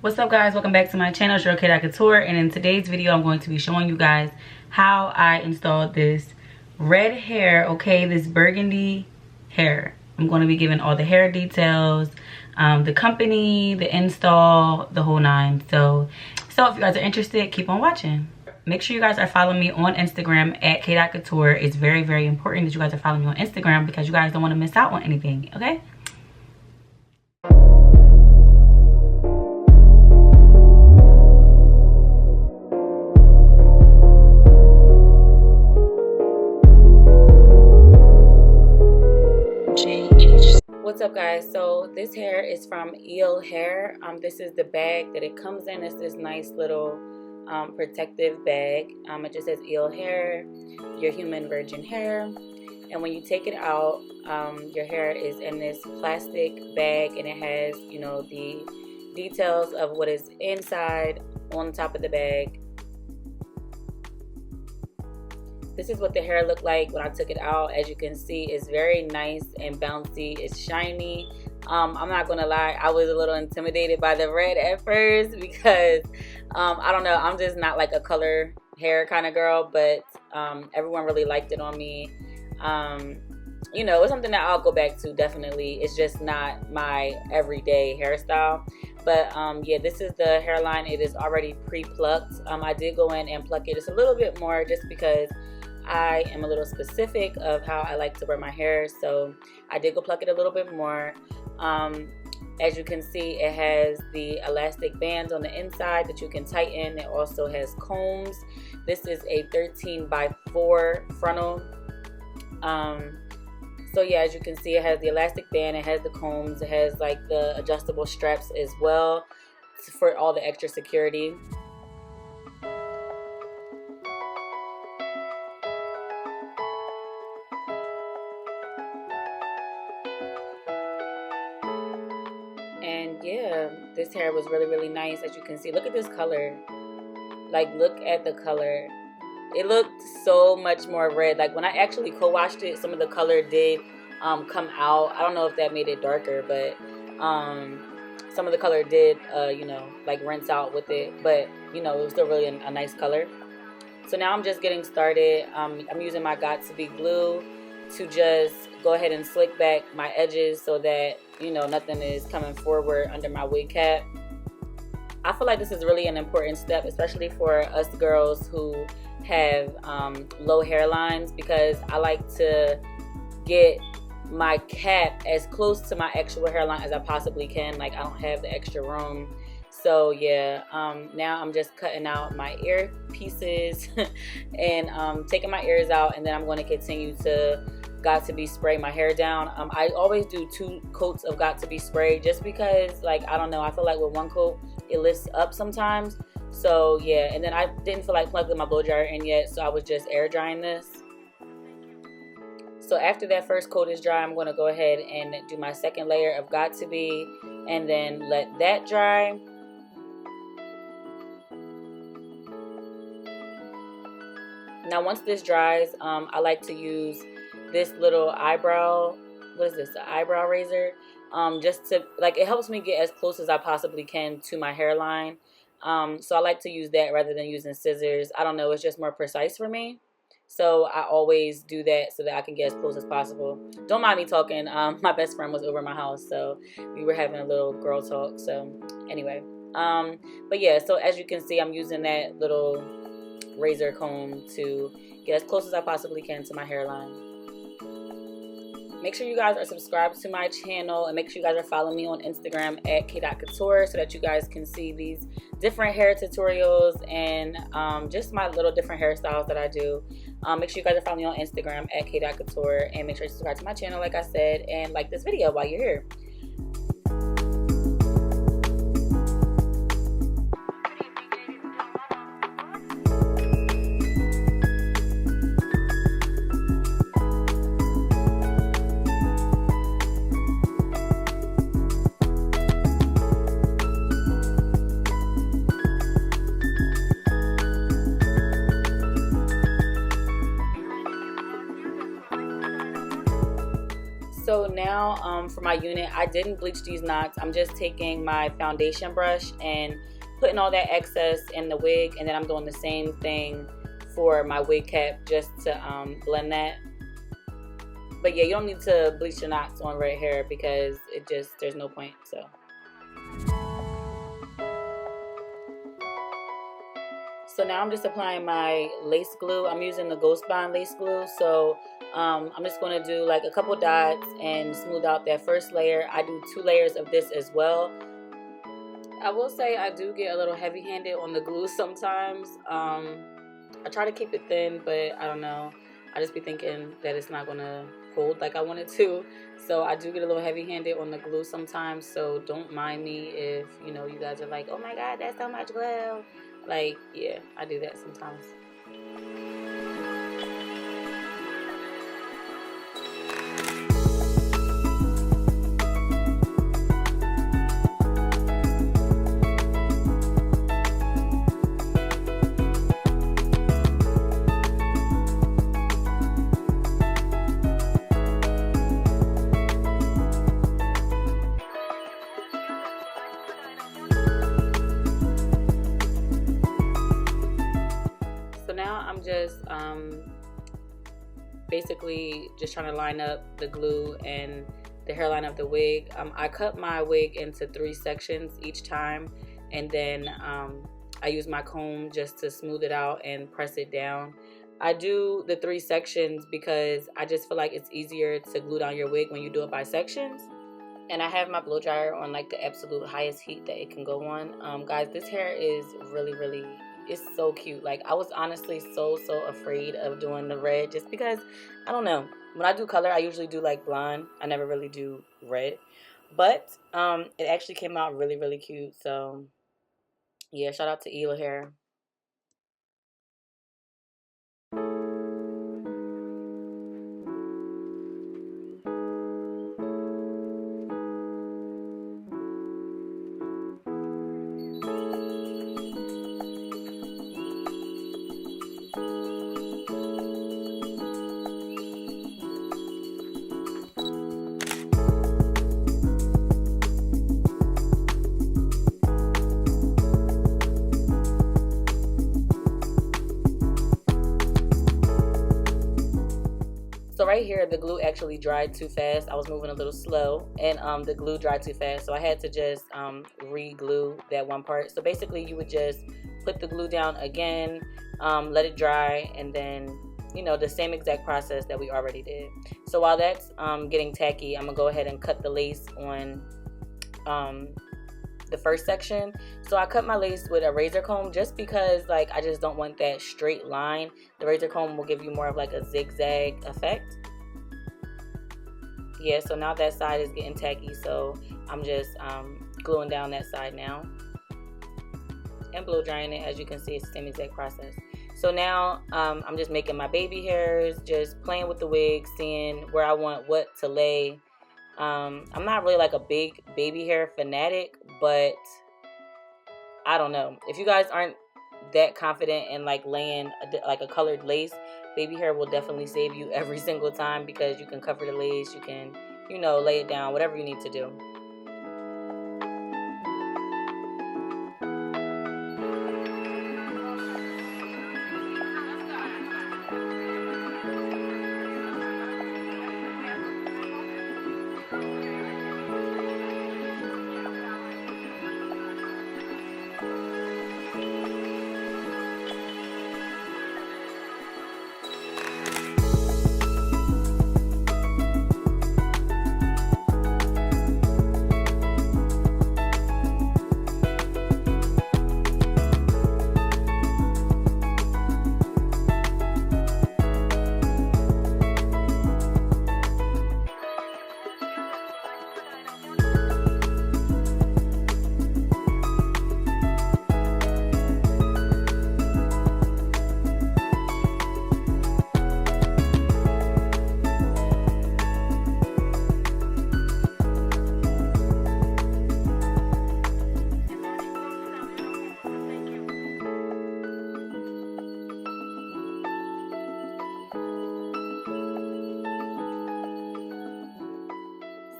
What's up, guys? Welcome back to my channel. It's your Couture, and in today's video I'm going to be showing you guys how I installed this red hair, okay, this burgundy hair. I'm going to be giving all the hair details, the company, the install, the whole nine. So if you guys are interested, keep on watching. Make sure you guys are following me on Instagram at Couture. It's very, very important that you guys are following me on Instagram because you guys don't want to miss out on anything, okay? What's up, guys? So this hair is from EULLAIR. This is the bag that it comes in. It's this nice little protective bag. It just says EULLAIR, your human virgin hair. And when you take it out, your hair is in this plastic bag, and it has, you know, the details of what is inside on top of the bag. This is what the hair looked like when I took it out. As you can see, it's very nice and bouncy. It's shiny. I'm not gonna lie, I was a little intimidated by the red at first because I don't know, I'm just not like a color hair kind of girl, but everyone really liked it on me. You know, it's something that I'll go back to, definitely. It's just not my everyday hairstyle. But yeah, this is the hairline. It is already pre-plucked. I did go in and pluck it just a little bit more just because I am a little specific of how I like to wear my hair. So I did go pluck it a little bit more. As you can see, it has the elastic bands on the inside that you can tighten. It also has combs. This is a 13x4 frontal. So yeah, as you can see, it has the elastic band, it has the combs, it has like the adjustable straps as well for all the extra security. And yeah, this hair was really, really nice. As you can see, look at this color. Like, look at the color. It looked so much more red. Like, when I actually co-washed it, some of the color did come out. I don't know if that made it darker, but some of the color did, you know, like rinse out with it. But, you know, it was still really a nice color. So now I'm just getting started. I'm using my Got2b glue to just go ahead and slick back my edges so that, you know, nothing is coming forward under my wig cap. I feel like this is really an important step, especially for us girls who have low hairlines, because I like to get my cap as close to my actual hairline as I possibly can. Like, I don't have the extra room. So yeah, now I'm just cutting out my ear pieces and taking my ears out, and then I'm going to continue to Got2b spray my hair down. I always do 2 coats of Got2b spray just because, like, I don't know, I feel like with 1 coat it lifts up sometimes. So yeah, and then I didn't feel like plugging my blow dryer in yet, so I was just air drying this. So after that first coat is dry, I'm going to go ahead and do my second layer of Got2b and then let that dry. Now once this dries, I like to use this little eyebrow, what is this, the eyebrow razor, just to, like, it helps me get as close as I possibly can to my hairline. So I like to use that rather than using scissors. I don't know, it's just more precise for me. So I always do that so that I can get as close as possible. Don't mind me talking. My best friend was over my house, so we were having a little girl talk. So anyway, but yeah, so as you can see, I'm using that little razor comb to get as close as I possibly can to my hairline. Make sure you guys are subscribed to my channel, and make sure you guys are following me on Instagram at k.couture so that you guys can see these different hair tutorials and just my little different hairstyles that I do. Make sure you guys are following me on Instagram at k.couture, and make sure you subscribe to my channel, like I said, and like this video while you're here. So now for my unit, I didn't bleach these knots. I'm just taking my foundation brush and putting all that excess in the wig, and then I'm doing the same thing for my wig cap just to blend that. But yeah, you don't need to bleach your knots on red hair because there's no point. So now I'm just applying my lace glue. I'm using the Ghost Bond lace glue. So I'm just going to do like a couple dots and smooth out that first layer. I do 2 layers of this as well. I will say I do get a little heavy-handed on the glue sometimes. I try to keep it thin, but I don't know. I just be thinking that it's not going to hold like I want it to. So I do get a little heavy-handed on the glue sometimes. So don't mind me if, you know, you guys are like, oh my God, that's so much glue. Like, yeah, I do that sometimes. I'm just basically just trying to line up the glue and the hairline of the wig. I cut my wig into 3 sections each time, and then I use my comb just to smooth it out and press it down. I do the 3 sections because I just feel like it's easier to glue down your wig when you do it by sections. And I have my blow dryer on like the absolute highest heat that it can go on. Guys, this hair is really, it's so cute. Like, I was honestly so afraid of doing the red just because, I don't know. When I do color, I usually do like blonde. I never really do red. But it actually came out really cute. So yeah, shout out to EULLAIR. So right here, the glue actually dried too fast. I was moving a little slow, and the glue dried too fast. So I had to just re-glue that one part. So basically, you would just put the glue down again, let it dry, and then, you know, the same exact process that we already did. So while that's getting tacky, I'm gonna go ahead and cut the lace on the first section. So I cut my lace with a razor comb just because, like, I just don't want that straight line. The razor comb will give you more of like a zigzag effect. Yeah, so now that side is getting tacky, so I'm just gluing down that side now and blow drying it. As you can see, it's the same exact process. So now I'm just making my baby hairs, just playing with the wig, seeing where I want what to lay. I'm not really like a big baby hair fanatic, but I don't know. If you guys aren't that confident in like laying like a colored lace, baby hair will definitely save you every single time, because you can cover the lace, you can, you know, lay it down, whatever you need to do.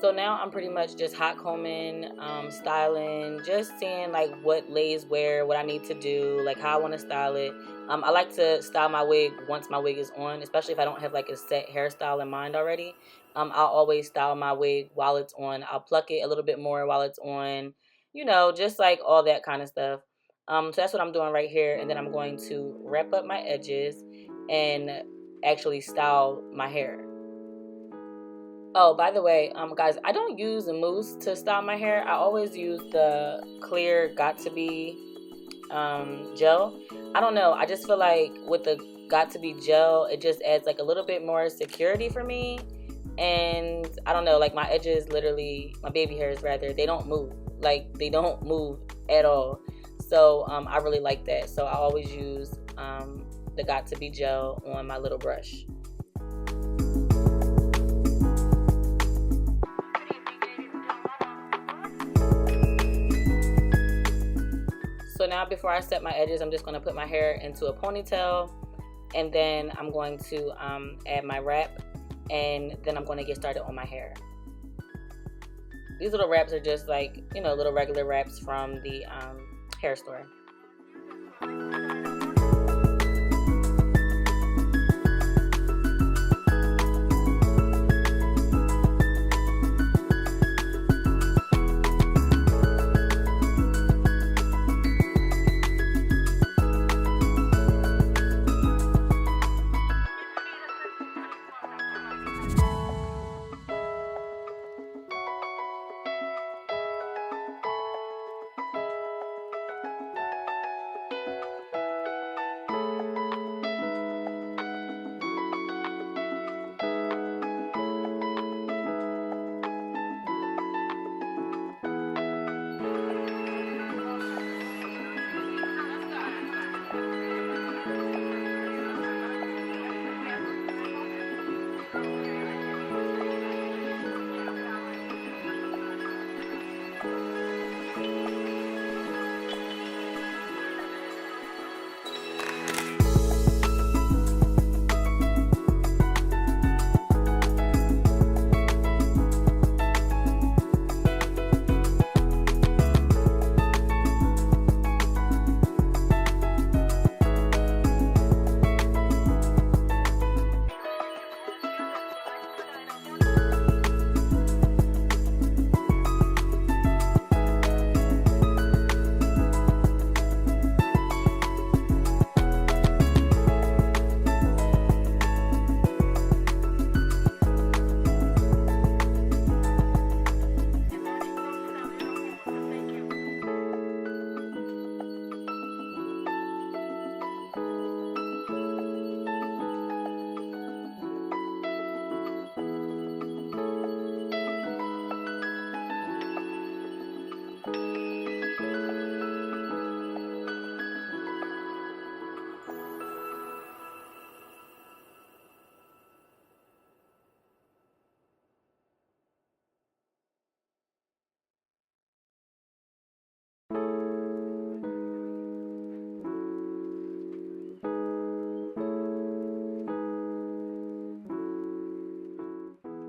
So now I'm pretty much just hot combing, styling, just seeing like what lays where, what I need to do, like how I want to style it. I like to style my wig once my wig is on, especially if I don't have like a set hairstyle in mind already. I'll always style my wig while it's on. I'll pluck it a little bit more while it's on, you know, just like all that kind of stuff. So that's what I'm doing right here. And then I'm going to wrap up my edges and actually style my hair. Oh, by the way, guys, I don't use a mousse to style my hair. I always use the clear Got To Be gel. I don't know. I just feel like with the Got To Be gel, it just adds like a little bit more security for me. And I don't know, like my edges literally, my baby hairs rather, they don't move. Like they don't move at all. So I really like that. So I always use the Got To Be gel on my little brush. So now before I set my edges, I'm just going to put my hair into a ponytail, and then I'm going to add my wrap, and then I'm going to get started on my hair. These little wraps are just like, you know, little regular wraps from the hair store.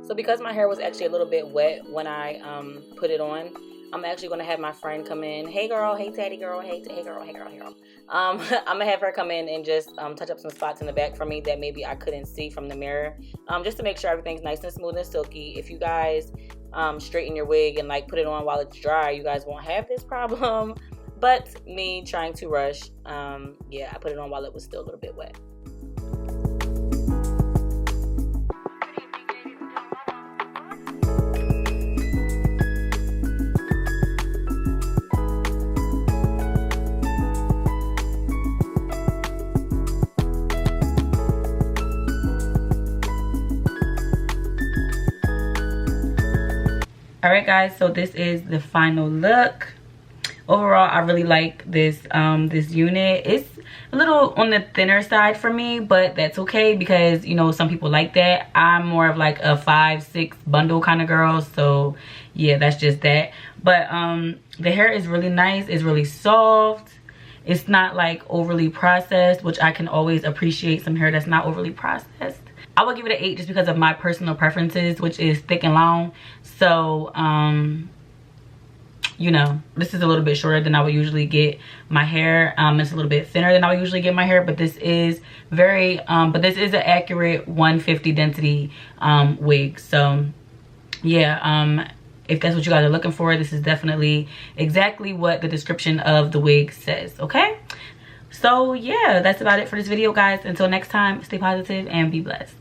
So because my hair was actually a little bit wet when I put it on, I'm actually going to have my friend come in. Hey girl, hey Teddy girl, hey girl, hey girl, hey girl. I'm going to have her come in and just touch up some spots in the back for me that maybe I couldn't see from the mirror. Just to make sure everything's nice and smooth and silky. If you guys straighten your wig and like put it on while it's dry, you guys won't have this problem. But me trying to rush, yeah, I put it on while it was still a little bit wet. All right guys, so this is the final look. Overall, I really like this this unit. It's a little on the thinner side for me, but that's okay because, you know, some people like that. I'm more of like a 5-6 bundle kind of girl, so yeah, that's just that. But the hair is really nice. It's really soft. It's not like overly processed, which I can always appreciate some hair that's not overly processed. I would give it an 8 just because of my personal preferences, which is thick and long. So you know, this is a little bit shorter than I would usually get my hair. It's a little bit thinner than I would usually get my hair, but this is very but this is an accurate 150 density wig. So yeah, if that's what you guys are looking for, this is definitely exactly what the description of the wig says. Okay, so yeah, that's about it for this video, guys. Until next time, stay positive and be blessed.